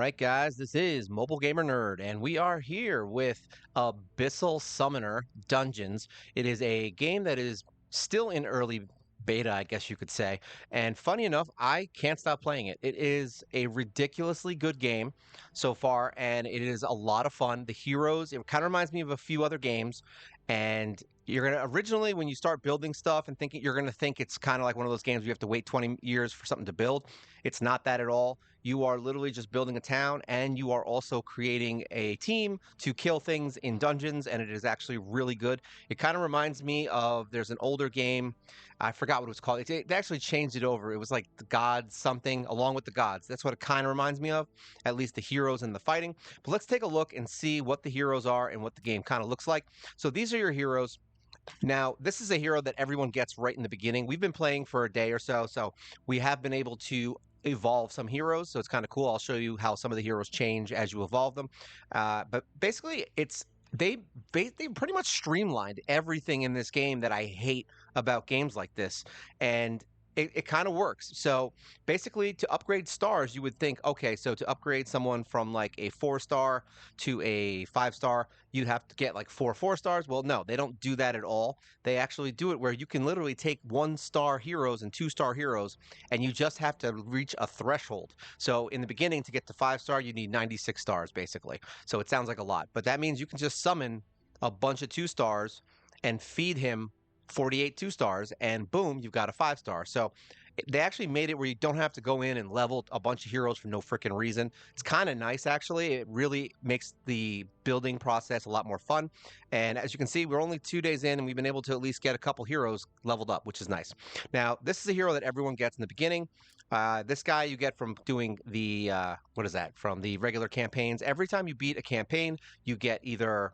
right, guys, this is Mobile Gamer Nerd, and we are here with Abyssal Summoner Dungeons. It is a game that is still in early beta, I guess you could say. And funny enough, I can't stop playing it. It is a ridiculously good game so far, and it is a lot of fun. The heroes, it kind of reminds me of a few other games. And you're gonna originally, when you start building stuff and thinking, you're gonna think it's kind of like one of those games where you have to wait 20 years for something to build. It's not that at all. You are literally just building a town, and you are also creating a team to kill things in dungeons, and it is actually really good. It kind of reminds me of there's an older game. I forgot what it was called. They actually changed it over. It was like the gods something, along with the gods. That's what it kind of reminds me of, at least the heroes and the fighting. But let's take a look and see what the heroes are and what the game kind of looks like. So these are your heroes. Now, this is a hero that everyone gets right in the beginning. We've been playing for a day or so, so we have been able to evolve some heroes, so it's kind of cool. I'll show you how some of the heroes change as you evolve them. But basically, they they pretty much streamlined everything in this game that I hate about games like this, and it kind of works. So basically, to upgrade stars, you would think, okay, so to upgrade someone from like a 4-star to a 5-star, you'd have to get like four stars. Well, no, they don't do that at all. They actually do it where you can literally take 1-star heroes and 2-star heroes, and you just have to reach a threshold. So in the beginning, to get to 5-star, you need 96 stars basically. So it sounds like a lot, but that means you can just summon a bunch of 2-stars and feed him 48 2-stars, and boom, you've got a 5-star. So they actually made it where you don't have to go in and level a bunch of heroes for no freaking reason. It's kind of nice, actually. It really makes the building process a lot more fun. And as you can see, we're only 2 days in, and we've been able to at least get a couple heroes leveled up, which is nice. Now, this is a hero that everyone gets in the beginning. This guy you get from doing the, what is that? From the regular campaigns. Every time you beat a campaign, you get either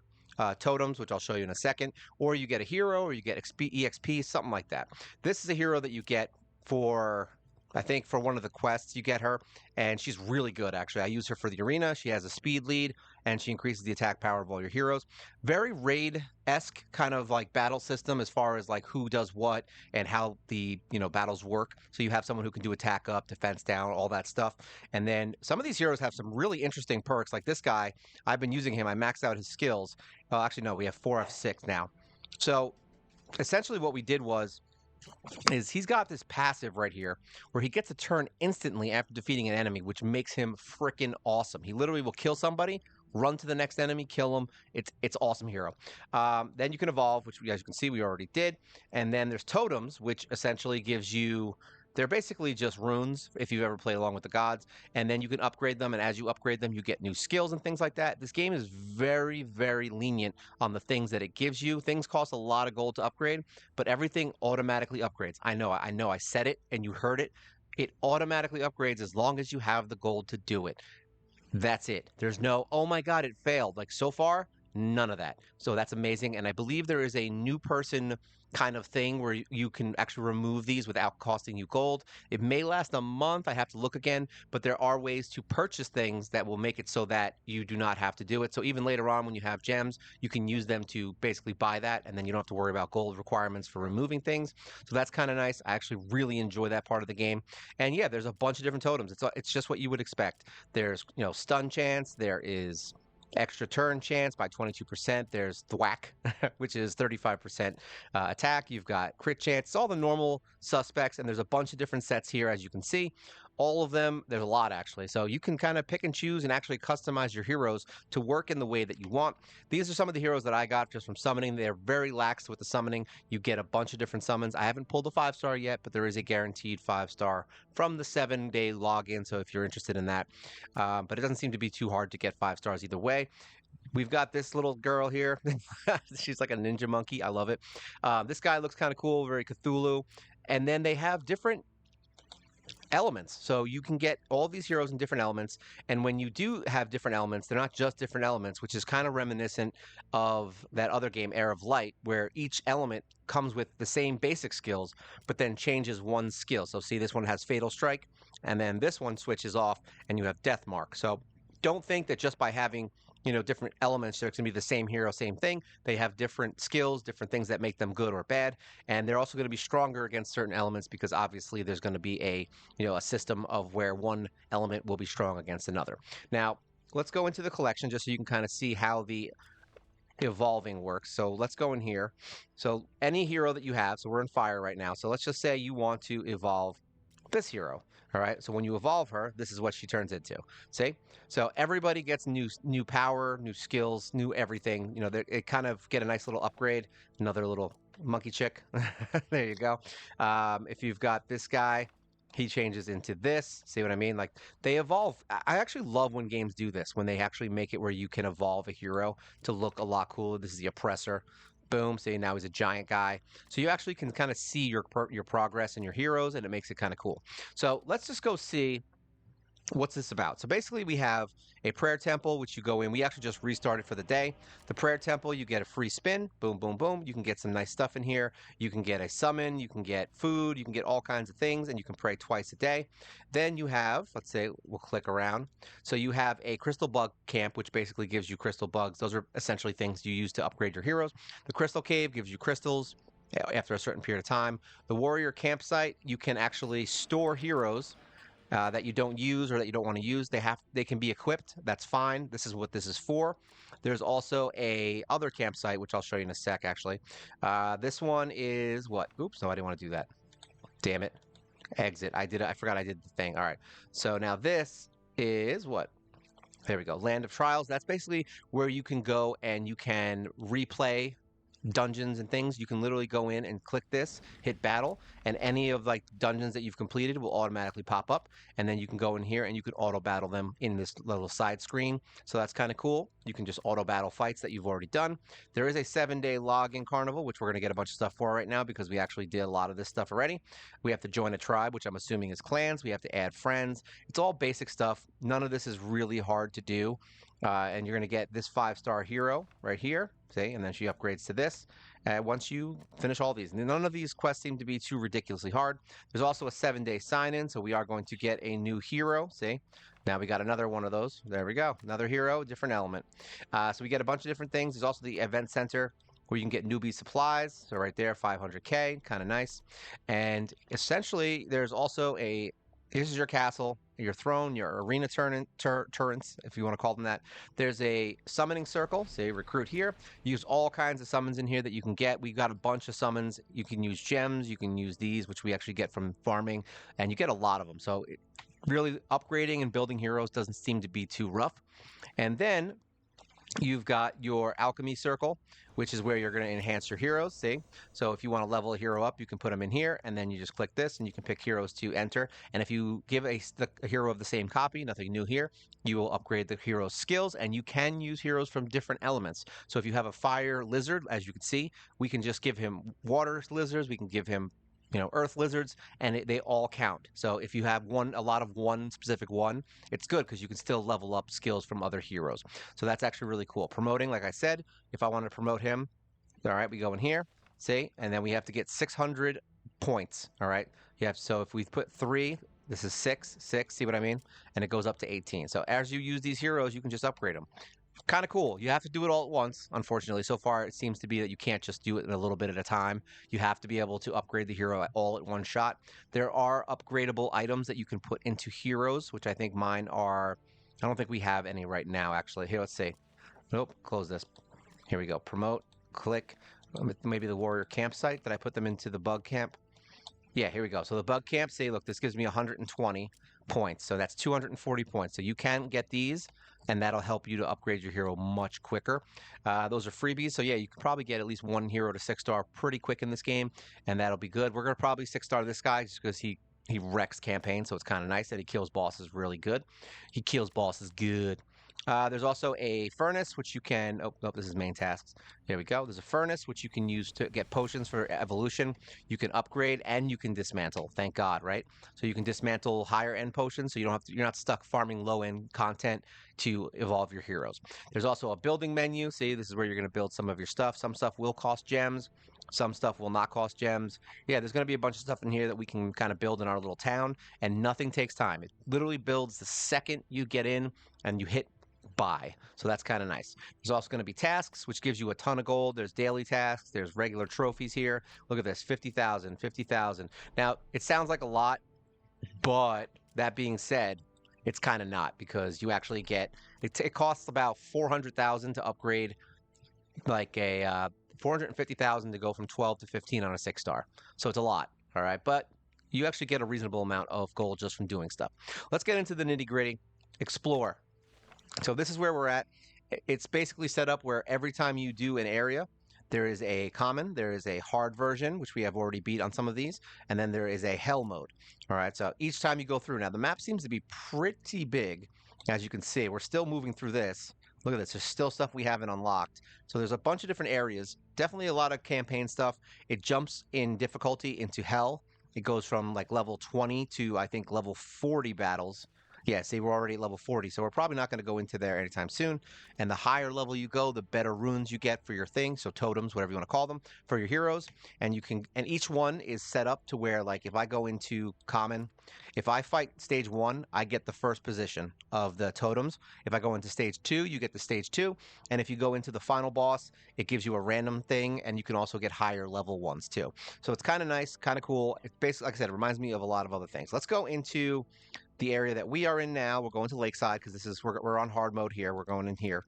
totems, which I'll show you in a second, or you get a hero, or you get EXP, something like that. This is a hero that you get for, I think, for one of the quests. You get her, and she's really good, actually. I use her for the arena. She has a speed lead, and she increases the attack power of all your heroes. Very raid-esque kind of like battle system as far as like who does what and how the battles work. So you have someone who can do attack up, defense down, all that stuff. And then some of these heroes have some really interesting perks. Like this guy, I've been using him. I maxed out his skills. Well, actually, no, we have 4F6 now. So essentially what we did is he's got this passive right here where he gets a turn instantly after defeating an enemy, which makes him freaking awesome. He literally will kill somebody, run to the next enemy, kill him. It's awesome hero. Then you can evolve, which as you can see we already did. And then there's totems, which essentially gives you, they're basically just runes if you've ever played along with the gods, and then you can upgrade them, and as you upgrade them, you get new skills and things like that. This game is very, very lenient on the things that it gives you. Things cost a lot of gold to upgrade, but everything automatically upgrades. I know, I said it, and you heard it. It automatically upgrades as long as you have the gold to do it. That's it. There's no, oh my God, it failed. Like so far, none of that. So that's amazing. And I believe there is a new person kind of thing where you can actually remove these without costing you gold. It may last a month. I have to look again, but there are ways to purchase things that will make it so that you do not have to do it. So even later on when you have gems, you can use them to basically buy that, and then you don't have to worry about gold requirements for removing things. So that's kind of nice. I actually really enjoy that part of the game. And yeah, there's a bunch of different totems. It's just what you would expect. There's, stun chance, there is extra turn chance by 22%. There's thwack, which is 35% attack. You've got crit chance. It's all the normal suspects, and there's a bunch of different sets here, as you can see. All of them, there's a lot actually. So you can kind of pick and choose and actually customize your heroes to work in the way that you want. These are some of the heroes that I got just from summoning. They're very lax with the summoning. You get a bunch of different summons. I haven't pulled a 5-star yet, but there is a guaranteed 5-star from the 7-day login. So if you're interested in that, but it doesn't seem to be too hard to get 5 stars either way. We've got this little girl here. She's like a ninja monkey. I love it. This guy looks kind of cool, very Cthulhu. And then they have different elements. So you can get all these heroes in different elements. And when you do have different elements, they're not just different elements, which is kind of reminiscent of that other game, Air of Light, where each element comes with the same basic skills, but then changes one skill. So see, this one has Fatal Strike, and then this one switches off, and you have Death Mark. So don't think that just by having different elements. So it's going to be the same hero, same thing. They have different skills, different things that make them good or bad. And they're also going to be stronger against certain elements because obviously there's going to be a system of where one element will be strong against another. Now, let's go into the collection just so you can kind of see how the evolving works. So let's go in here. So any hero that you have, so we're in fire right now. So let's just say you want to evolve this hero. All right. So when you evolve her, this is what she turns into. See? So everybody gets new power, new skills, new everything. It kind of get a nice little upgrade. Another little monkey chick. There you go. If you've got this guy, he changes into this. See what I mean? Like they evolve. I actually love when games do this, when they actually make it where you can evolve a hero to look a lot cooler. This is the oppressor. Boom. See, now he's a giant guy. So you actually can kind of see your progress and your heroes, and it makes it kind of cool. So let's just go see what's this about. So basically we have a prayer temple, which you go in. We actually just restarted for the day. The prayer temple, you get a free spin. Boom, boom, boom. You can get some nice stuff in here. You can get a summon. You can get food. You can get all kinds of things, and you can pray twice a day. Then you have, let's say, we'll click around. So you have a crystal bug camp, which basically gives you crystal bugs. Those are essentially things you use to upgrade your heroes. The crystal cave gives you crystals after a certain period of time. The warrior campsite, you can actually store heroes that you don't use or that you don't want to use. They can be equipped. That's fine. This is what this is for. There's also a other campsite, which I'll show you in a sec, actually. This one is what? Oops, no, I didn't want to do that. Damn it. Exit. I forgot I did the thing. All right. So now this is what? There we go. Land of Trials. That's basically where you can go and you can replay dungeons and things. You can literally go in and click this, hit battle, and any of like dungeons that you've completed will automatically pop up. And then you can go in here and you can auto battle them in this little side screen. So that's kind of cool. You can just auto battle fights that you've already done. There is a 7-day login carnival, which we're going to get a bunch of stuff for right now because we actually did a lot of this stuff already. We have to join a tribe, which I'm assuming is clans. We have to add friends. It's all basic stuff. None of this is really hard to do. And you're going to get this 5-star hero right here, see, and then she upgrades to this. Once you finish all these, none of these quests seem to be too ridiculously hard. There's also a 7-day sign-in, so we are going to get a new hero. See, now we got another one of those. There we go, another hero, different element. So we get a bunch of different things. There's also the event center where you can get newbie supplies. So right there, 500K, kind of nice. And essentially, there's also this is your castle, your throne, your arena turrets, if you want to call them that. There's a summoning circle, say recruit here. Use all kinds of summons in here that you can get. We got a bunch of summons. You can use gems. You can use these, which we actually get from farming, and you get a lot of them. So really upgrading and building heroes doesn't seem to be too rough. And then you've got your alchemy circle, which is where you're going to enhance your heroes, see? So if you want to level a hero up, you can put them in here, and then you just click this, and you can pick heroes to enter. And if you give a hero of the same copy, nothing new here, you will upgrade the hero's skills, and you can use heroes from different elements. So if you have a fire lizard, as you can see, we can just give him water lizards, we can give him earth lizards, and they all count. So if you have a lot of one specific one, it's good because you can still level up skills from other heroes. So that's actually really cool. Promoting, like I said, if I want to promote him, all right, we go in here, see, and then we have to get 600 points, all right? So if we put 3, this is 6, see what I mean? And it goes up to 18. So as you use these heroes, you can just upgrade them. Kind of cool. You have to do it all at once, unfortunately. So far, it seems to be that you can't just do it in a little bit at a time. You have to be able to upgrade the hero all at one shot. There are upgradable items that you can put into heroes, which I think mine are... I don't think we have any right now, actually. Here, let's see. Nope, close this. Here we go. Promote, click. Maybe the warrior campsite. Did I put them into the bug camp? Yeah, here we go. So the bug camp, see, look, this gives me 120 points. So that's 240 points. So you can get these, and that'll help you to upgrade your hero much quicker. Those are freebies. So yeah, you can probably get at least one hero to 6-star pretty quick in this game, and that'll be good. We're going to probably 6-star this guy just because he wrecks campaigns, so it's kind of nice that he kills bosses really good. He kills bosses good. There's also a furnace, which you can... Oh, no, this is main tasks. There we go. There's a furnace, which you can use to get potions for evolution. You can upgrade, and you can dismantle. Thank God, right? So you can dismantle higher-end potions, so you're not stuck farming low-end content to evolve your heroes. There's also a building menu. See, this is where you're going to build some of your stuff. Some stuff will cost gems. Some stuff will not cost gems. Yeah, there's going to be a bunch of stuff in here that we can kind of build in our little town, and nothing takes time. It literally builds the second you get in and you hit buy. So that's kind of nice. There's also going to be tasks, which gives you a ton of gold. There's daily tasks. There's regular trophies here. Look at this, 50,000, 50,000. Now, it sounds like a lot, but that being said, it's kind of not because you actually get it costs about 400,000 to upgrade like a 450,000 to go from 12 to 15 on a 6 star. So it's a lot, all right? But you actually get a reasonable amount of gold just from doing stuff. Let's get into the nitty-gritty. Explore. So this is where we're at. It's basically set up where every time you do an area, there is a common, there is a hard version, which we have already beat on some of these, and then there is a hell mode. All right, so each time you go through, now the map seems to be pretty big, as you can see. We're still moving through this. Look at this, there's still stuff we haven't unlocked. So there's a bunch of different areas, definitely a lot of campaign stuff. It jumps in difficulty into hell. It goes from like level 20 to I think level 40 battles. Yeah, see, we're already at level 40, so we're probably not going to go into there anytime soon. And the higher level you go, the better runes you get for your thing, so totems, whatever you want to call them, for your heroes. And you can, and each one is set up to where, like, if I go into common, if I fight stage 1, I get the first position of the totems. If I go into stage 2, you get the stage 2. And if you go into the final boss, it gives you a random thing, and you can also get higher level ones too. So it's kind of nice, kind of cool. It's basically, like I said, it reminds me of a lot of other things. Let's go into the area that we are in now. We're going to Lakeside because this is we're on hard mode here. We're going in here.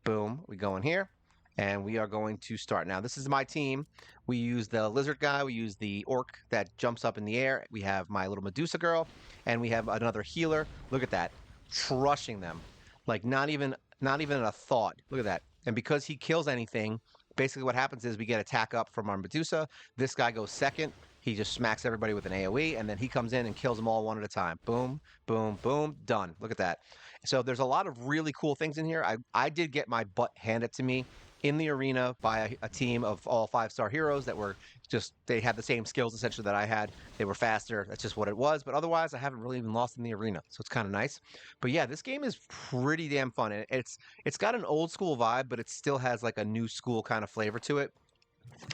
Boom. We go in here. And we are going to start. Now, this is my team. We use the lizard guy. We use the orc that jumps up in the air. We have my little Medusa girl. And we have another healer. Look at that. Crushing them. Like not even a thought. Look at that. And because he kills anything, basically what happens is we get attack up from our Medusa. This guy goes second. He just smacks everybody with an AoE, and then he comes in and kills them all one at a time. Boom, boom, boom, done. Look at that. So there's a lot of really cool things in here. I did get my butt handed to me in the arena by a team of all 5-star heroes that were just, they had the same skills essentially that I had. They were faster. That's just what it was. But otherwise, I haven't really even lost in the arena. So it's kind of nice. But yeah, this game is pretty damn fun. It's got an old school vibe, but it still has like a new school kind of flavor to it.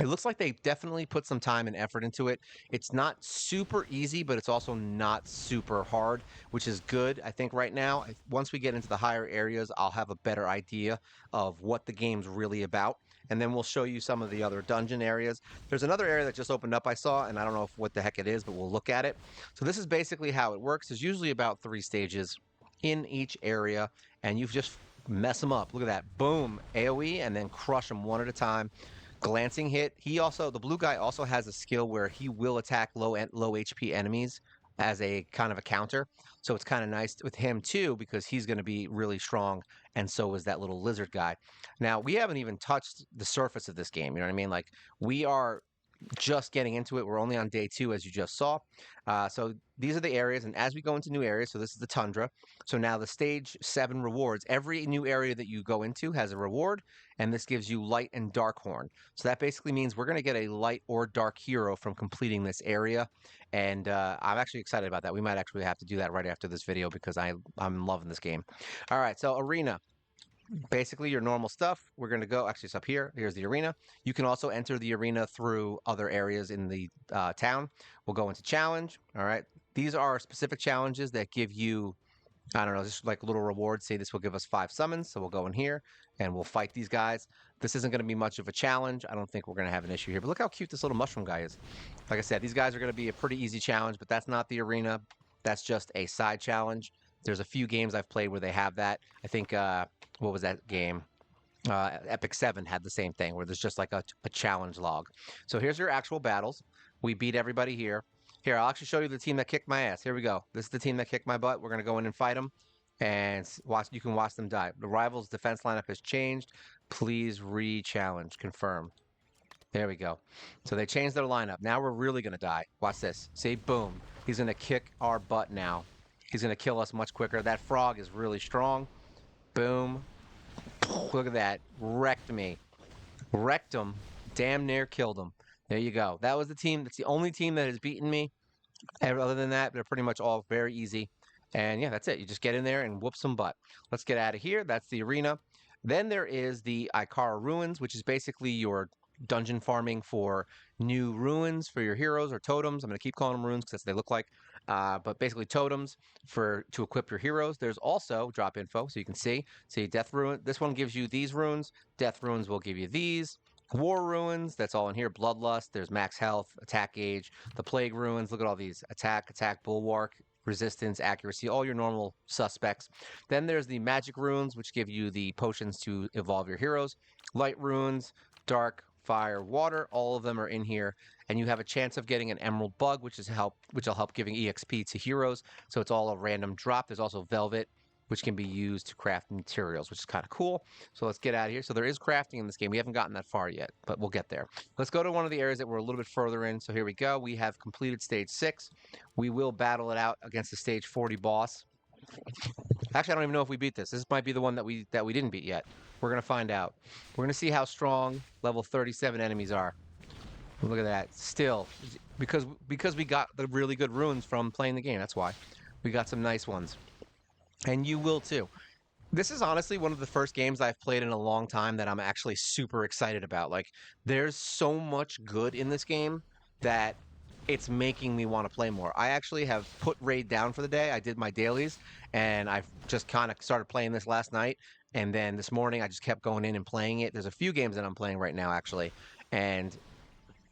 It looks like they definitely put some time and effort into it. It's not super easy, but it's also not super hard, which is good. I think right now, once we get into the higher areas, I'll have a better idea of what the game's really about. And then we'll show you some of the other dungeon areas. There's another area that just opened up I saw, and I don't know what the heck it is, but we'll look at it. So this is basically how it works. There's usually about 3 stages in each area, and you just mess them up. Look at that. Boom. AoE, and then crush them one at a time. Glancing hit. The blue guy also has a skill where he will attack low HP enemies as a kind of a counter. So it's kind of nice with him too because he's going to be really strong, and so is that little lizard guy. Now, we haven't even touched the surface of this game, you know what I mean? Like, we are just getting into it. We're only on day 2, as you just saw. So these are the areas, and as we go into new areas, so this is the tundra. So now the stage 7 rewards. Every new area that you go into has a reward, and this gives you light and dark horn. So that basically means we're going to get a light or dark hero from completing this area, and I'm actually excited about that. We might actually have to do that right after this video because I'm loving this game. All right, so arena. Basically your normal stuff. We're going to go, actually it's up here. Here's the arena. You can also enter the arena through other areas in the town. We'll go into challenge. All right. These are specific challenges that give you, I don't know, just like little rewards. Say this will give us 5 summons. So we'll go in here and we'll fight these guys. This isn't going to be much of a challenge. I don't think we're going to have an issue here, but look how cute this little mushroom guy is. Like I said, these guys are going to be a pretty easy challenge, but that's not the arena. That's just a side challenge. There's a few games I've played where they have that. I think, what was that game? Epic 7 had the same thing where there's just like a challenge log. So here's your actual battles. We beat everybody here. Here, I'll actually show you the team that kicked my ass. Here we go. This is the team that kicked my butt. We're going to go in and fight them. And you can watch them die. The rivals' defense lineup has changed. Please re-challenge. Confirm. There we go. So they changed their lineup. Now we're really going to die. Watch this. See? Boom. He's going to kick our butt now. He's going to kill us much quicker. That frog is really strong. Boom. Look at that. Wrecked me. Wrecked him. Damn near killed him. There you go. That was the team. That's the only team that has beaten me. Other than that, they're pretty much all very easy. And yeah, that's it. You just get in there and whoop some butt. Let's get out of here. That's the arena. Then there is the Iara Ruins, which is basically your dungeon farming for new ruins for your heroes or totems. I'm going to keep calling them ruins because that's what they look like. but basically totems to equip your heroes. There's also drop info, so you can see Death Ruin. This one gives you these runes. Death Ruins will give you these. War Ruins, that's all in here. Bloodlust, there's max health, attack gauge. The Plague Ruins, look at all these. Attack, Bulwark, resistance, accuracy, all your normal suspects. Then there's the Magic Runes, which give you the potions to evolve your heroes. Light Runes, Dark, Fire, Water, all of them are in here. And you have a chance of getting an Emerald Bug, which will help giving EXP to heroes. So it's all a random drop. There's also Velvet, which can be used to craft materials, which is kind of cool. So let's get out of here. So there is crafting in this game. We haven't gotten that far yet, but we'll get there. Let's go to one of the areas that we're a little bit further in. So here we go. We have completed stage 6. We will battle it out against the stage 40 boss. Actually, I don't even know if we beat this. This might be the one that we didn't beat yet. We're going to find out. We're going to see how strong level 37 enemies are. Look at that. Still, because we got the really good runes from playing the game. That's why. We got some nice ones. And you will too. This is honestly one of the first games I've played in a long time that I'm actually super excited about. Like, there's so much good in this game that it's making me want to play more. I actually have put Raid down for the day. I did my dailies, and I've just kind of started playing this last night. And then this morning, I just kept going in and playing it. There's a few games that I'm playing right now, actually. And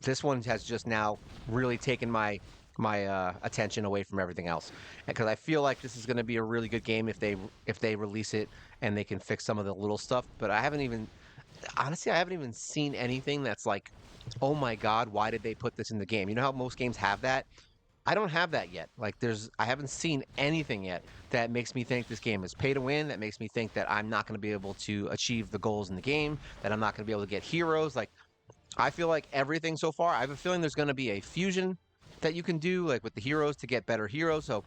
this one has just now really taken my attention away from everything else, because I feel like this is going to be a really good game if they release it and they can fix some of the little stuff. But I haven't even seen anything that's like, oh my god, why did they put this in the game? You know how most games have that? I don't have that yet. Like, I haven't seen anything yet that makes me think this game is pay to win, that makes me think that I'm not going to be able to achieve the goals in the game, that I'm not going to be able to get heroes. Like, I feel like everything so far, I have a feeling there's going to be a fusion that you can do, like with the heroes, to get better heroes. So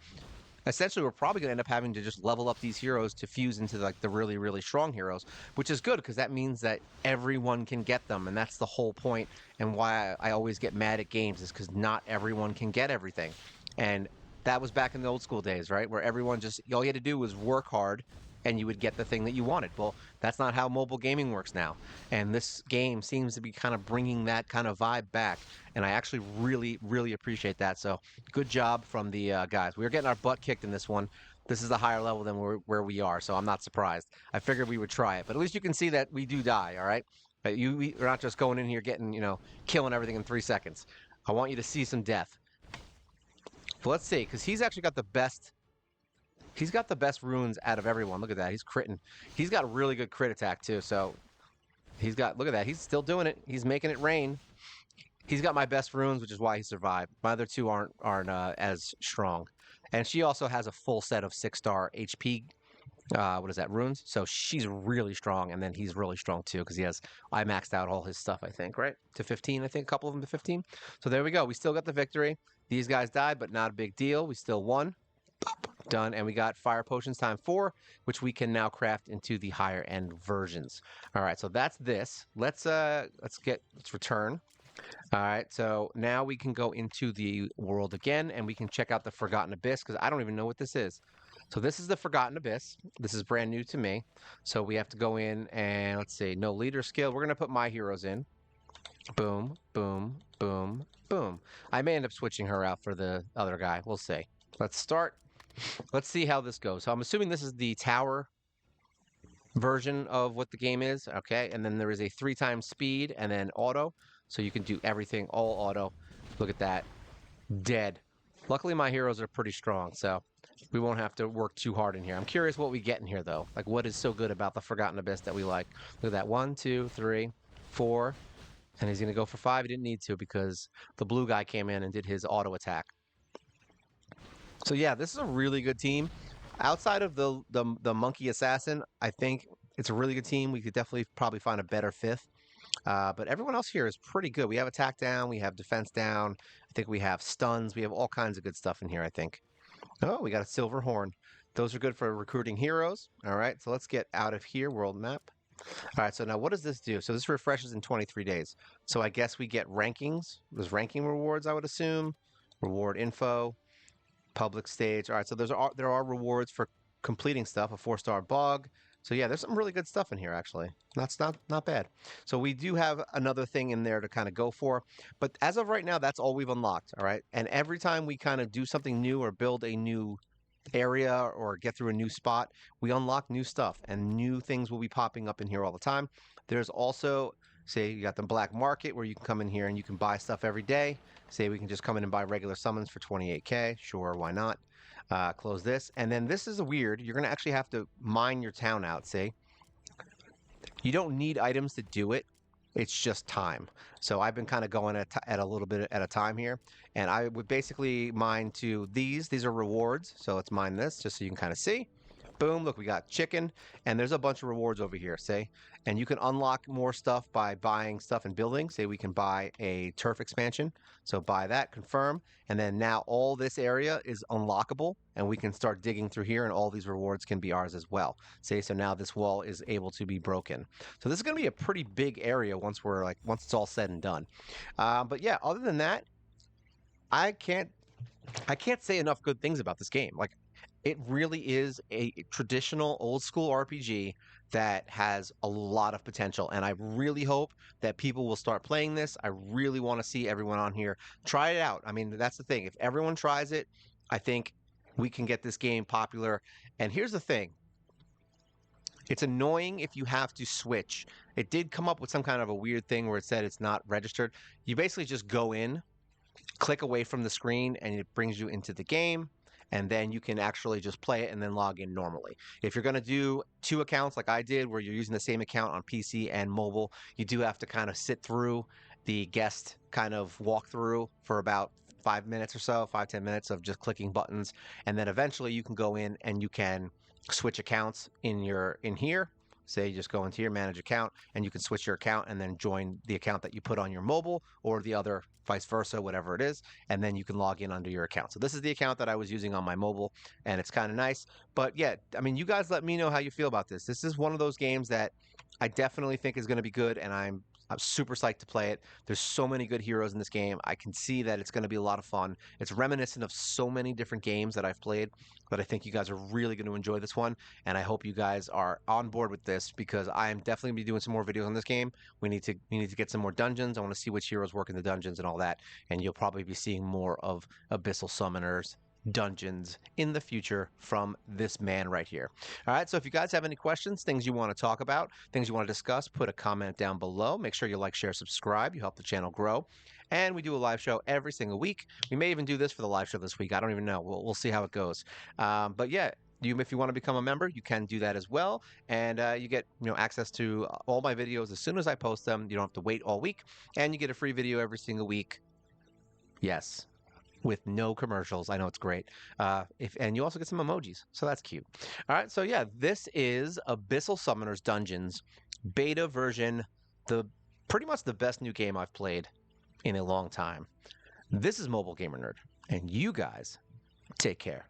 essentially, we're probably going to end up having to just level up these heroes to fuse into like the really, really strong heroes, which is good because that means that everyone can get them. And that's the whole point, and why I always get mad at games, is because not everyone can get everything. And that was back in the old school days, right? Where everyone just, all you had to do was work hard and you would get the thing that you wanted. Well, that's not how mobile gaming works now. And this game seems to be kind of bringing that kind of vibe back. And I actually really, really appreciate that. So good job from the guys. We were getting our butt kicked in this one. This is a higher level than where we are, so I'm not surprised. I figured we would try it. But at least you can see that we do die, all right? We're not just going in here getting, killing everything in 3 seconds. I want you to see some death. But let's see, because he's actually got the best. He's got the best runes out of everyone. Look at that. He's critting. He's got really good crit attack, too. So look at that. He's still doing it. He's making it rain. He's got my best runes, which is why he survived. My other two aren't as strong. And she also has a full set of 6-star HP. What is that? Runes. So she's really strong, and then he's really strong too because I maxed out all his stuff. I think right to 15. I think a couple of them to 15. So there we go. We still got the victory. These guys died, but not a big deal. We still won. Done, and we got fire potions time 4, which we can now craft into the higher end versions. All right, so that's this. Let's return. All right, so now we can go into the world again, and we can check out the Forgotten Abyss, because I don't even know what this is. So this is the Forgotten Abyss. This is brand new to me. So we have to go in and, let's see, no leader skill. We're going to put my heroes in. Boom, boom, boom, boom. I may end up switching her out for the other guy. We'll see. Let's start. Let's see how this goes. So I'm assuming this is the tower version of what the game is. Okay, and then there is a 3x speed and then auto. So you can do everything all auto. Look at that. Dead. Luckily, my heroes are pretty strong, so we won't have to work too hard in here. I'm curious what we get in here, though. Like, what is so good about the Forgotten Abyss that we like? Look at that. 1, 2, 3, 4. And he's going to go for 5. He didn't need to because the blue guy came in and did his auto attack. So, yeah, this is a really good team. Outside of the Monkey Assassin, I think it's a really good team. We could definitely probably find a better 5th. But everyone else here is pretty good. We have attack down. We have defense down. I think we have stuns. We have all kinds of good stuff in here, I think. Oh, we got a silver horn. Those are good for recruiting heroes. All right, so let's get out of here. World map. All right, so now what does this do? So this refreshes in 23 days. So I guess we get rankings. There's ranking rewards, I would assume. Reward info. Public stage. All right, so there are rewards for completing stuff. A 4-star bug. So yeah, there's some really good stuff in here actually. That's not bad. So we do have another thing in there to kind of go for, but as of right now, that's all we've unlocked. All right, and every time we kind of do something new or build a new area or get through a new spot, we unlock new stuff and new things will be popping up in here all the time. There's also, say, you got the black market where you can come in here and you can buy stuff every day. Say we can just come in and buy regular summons for 28k. Sure, why not? Close this. And then this is weird. You're going to actually have to mine your town out, see? You don't need items to do it. It's just time. So I've been kind of going at a little bit at a time here. And I would basically mine to these. These are rewards. So let's mine this just so you can kind of see. Boom, look, we got chicken. And there's a bunch of rewards over here, say. And you can unlock more stuff by buying stuff and building. Say we can buy a turf expansion. So buy that, confirm. And then now all this area is unlockable. And we can start digging through here and all these rewards can be ours as well. Say, so now this wall is able to be broken. So this is going to be a pretty big area once once it's all said and done. But yeah, other than that, I can't I can't say enough good things about this game. Like, it really is a traditional old school RPG that has a lot of potential. And I really hope that people will start playing this. I really want to see everyone on here try it out. I mean, that's the thing. If everyone tries it, I think we can get this game popular. And here's the thing. It's annoying if you have to switch. It did come up with some kind of a weird thing where it said it's not registered. You basically just go in, click away from the screen, and it brings you into the game. And then you can actually just play it and then log in normally. If you're going to do two accounts like I did, where you're using the same account on PC and mobile, you do have to kind of sit through the guest kind of walkthrough for about 5 minutes or so, 5-10 minutes of just clicking buttons. And then eventually you can go in and you can switch accounts in here. Say you just go into your manage account and you can switch your account and then join the account that you put on your mobile or the other, vice versa, whatever it is. And then you can log in under your account. So this is the account that I was using on my mobile and it's kind of nice. But yeah, I mean, you guys let me know how you feel about this. This is one of those games that I definitely think is going to be good and I'm super psyched to play it. There's so many good heroes in this game. I can see that it's going to be a lot of fun. It's reminiscent of so many different games that I've played, but I think you guys are really going to enjoy this one. And I hope you guys are on board with this because I am definitely going to be doing some more videos on this game. We need to get some more dungeons. I want to see which heroes work in the dungeons and all that. And you'll probably be seeing more of Abyssal Summoners dungeons in the future from this man right here. All right, so if you guys have any questions, things you want to talk about, things you want to discuss, put a comment down below. Make sure you like, share, subscribe. You help the channel grow. And we do a live show every single week. We may even do this for the live show this week. I don't even know. We'll see how it goes. But yeah, if you want to become a member, you can do that as well, and you get access to all my videos as soon as I post them. You don't have to wait all week, and you get a free video every single week. Yes, with no commercials. I know it's great. And you also get some emojis, so that's cute. All right, so yeah, this is Abyssal Summoners Dungeons beta version, the pretty much the best new game I've played in a long time. This is Mobile Gamer Nerd, and you guys take care.